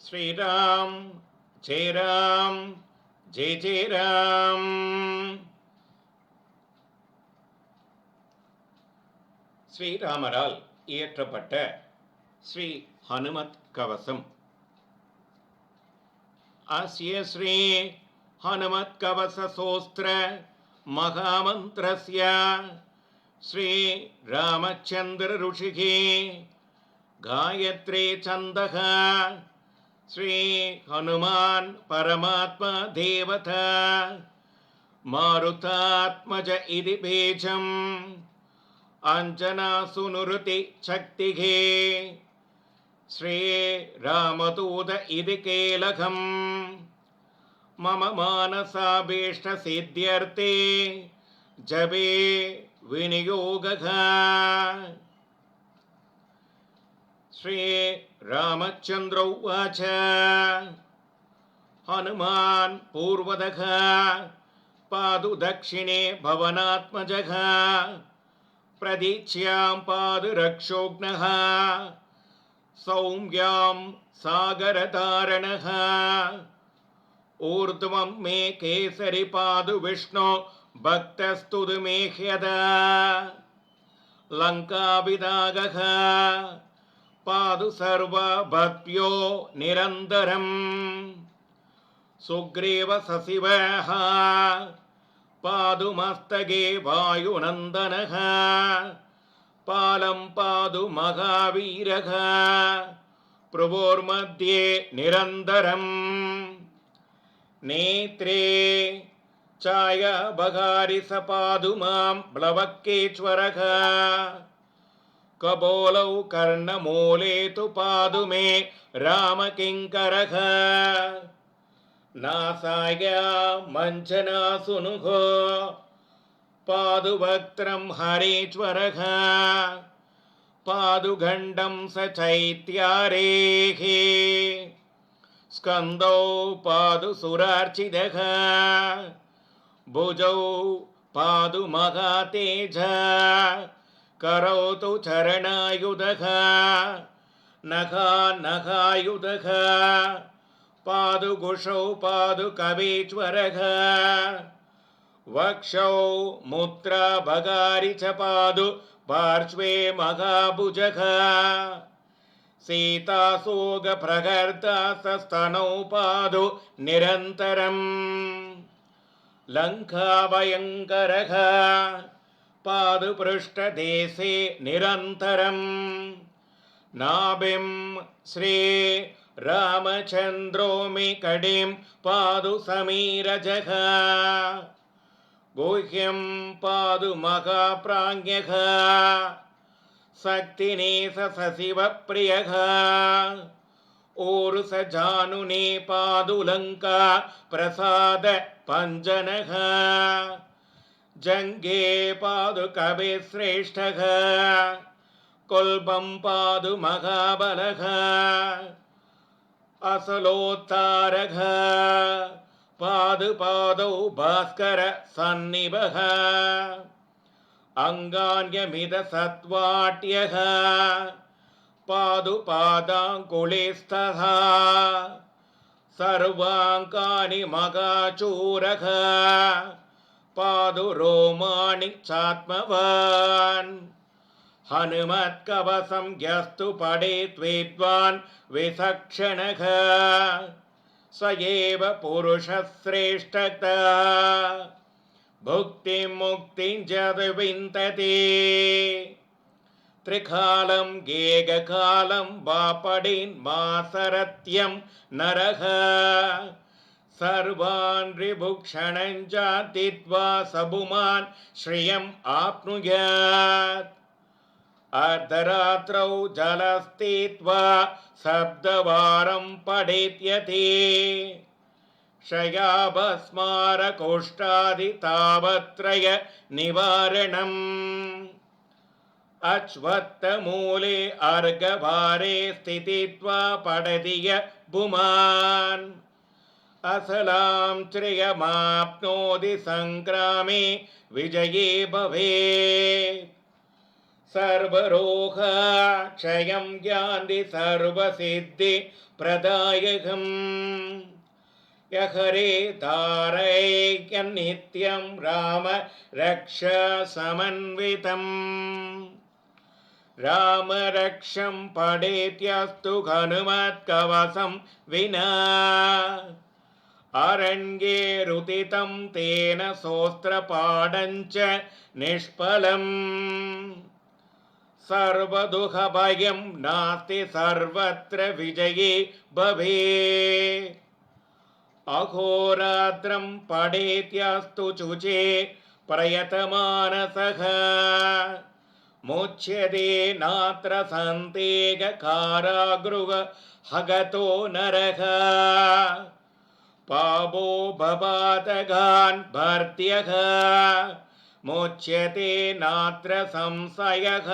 श्रीराम जय राम जय जय राम. ஸ்ரீராமரால் இயற்றப்பட்ட ஸ்ரீ ஹனுமத் கவசம். அஸ்ய ஸ்ரீ ஹனுமத் கவச சோஸ்திர மகாமந்திரஸ்ய ஸ்ரீ ராமச்சந்திர ருஷிகே காயத்ரே சந்தக श्री हनुमान परमात्मा देवता मारुतात्मज इति बीजम् अंजनासुनुरुति शक्तिगे श्री रामदूत इति कीलकम् मम मानसाभीष्ट सिद्ध्यर्थे जपे विनियोगः. श्री रामचंद्र उवाच हनुमान् पूर्वदः पादु दक्षिणे भवनात्मजः प्रदीच्यां पादु रक्षोघ्नः सौम्यां सागरधारणः ऊर्ध्वं मे केसरि पादु विष्णु भक्तस्तुतु मे ह्यदा लङ्काभिदागः पादु सर्वभक्त्यो निरन्तरम् सुग्रीव सशिवः पादु मस्तके वायुनन्दनः पालं पादु महावीरः प्रभोर्मध्ये निरन्तरम् नेत्रे छायाबहारिस पादु मां प्लवकेश्वरः कपोलौ कर्णमूले तु पादु मे रामकिङ्करः नासाय मञ्चनासुनुः पादु वक्त्रं हरेश्वरः पादु गण्डं स चैत्यारेः स्कन्दौ पादु सुरार्चितः भुजौ पादु महातेज करोतु चरणायुधः नखायुधः पादु गुशौ पादु कवीश्वरः वक्षौ मुद्रा भगारि च पादु पार्श्वे महाभुजः सीतासोग प्रहर्ता स्तनौ पादु निरन्तरम् लङ्काभयङ्करः पादु पृष्ठदेशे निरन्तरम् नाभिं श्री रामचन्द्रोमि कडिं पादु समीरजः गुह्यं पादु महाप्राज्ञः शक्तिनेश सशिवप्रियः ऊरुस जानुने पादु लङ्का प्रसाद पञ्जनः जङ्गे पादु कविश्रेष्ठः कुल्बं पादु महाबलः असलोत्तारः पादु पादौ भास्कर सन्निभः अङ्गान्यमिद सत्वाट्यः पादु पादाङ्कुले स्तः सर्वाङ्कानि मगाचूरः पादु रोमाणि चात्मवान् हनुमत्कवसं यस्तु पठेत् विद्वान् विचक्षणः स एव पुरुषः श्रेष्ठः भुक्तिं मुक्तिं च विन्दति त्रिकालं गेगकालं वा पठेन् मासरत्यं नरः सर्वान् ऋभुक्षणं जातित्वा सबुमान् श्रियम् आप्नुयात् अर्धरात्रौ जलस्थित्वा सप्तवारं पठेत्यति क्षयाभस्मारकोष्ठादि तावत्रय निवारणम् अश्वत्थमूले अर्घभारे स्थित्वा पठति पुमान् असलां श्रियमाप्नोति संग्रामे विजये भवेत् सर्वरोग क्षयं यान्ति सर्वसिद्धिप्रदायकम् यहरे तारैक्यनित्यं राम रक्ष समन्वितम् राम रक्षं पठेत्यस्तु हनुमत्कवचं विना अरण्ये रुदितं तेन सोऽस्त्रपाठञ्च निष्फलम् सर्वदुःखभयं नास्ति सर्वत्र विजये भवे अहोरात्रं पठेत्यस्तु शुचे प्रयतमानसः मुच्यते नात्र सन्देहकारागृह हगतो नरः पापो भवातगान् भर्त्यः मुच्यते नात्र संशयः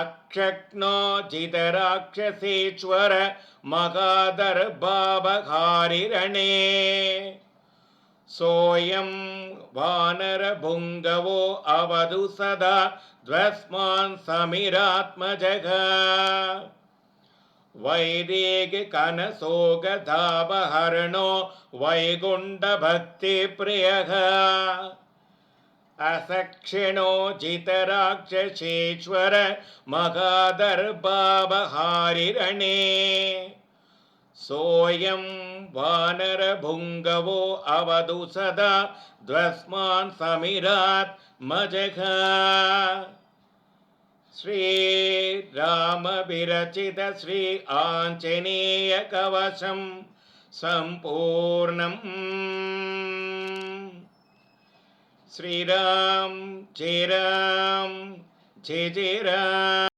अक्षक्नो जितराक्षसेश्वर महादर्भावहारिरणे सोऽयं वानरभुङ्गवो अवधु सदा ध्वस्मान् समिरात्मजः वैदेकनसोगधापहरणो वैकुण्ठभक्तिप्रियः असक्षिणो जितराक्षसेश्वर महादर्भावहारिरणे सोऽयं वानरभुङ्गवो अवधु सदा ध्वस्मान् समिरात्मजः श्रीरामविरचित श्री आञ्जनेय कवचं सम्पूर्णम्। श्रीराम जय जय राम।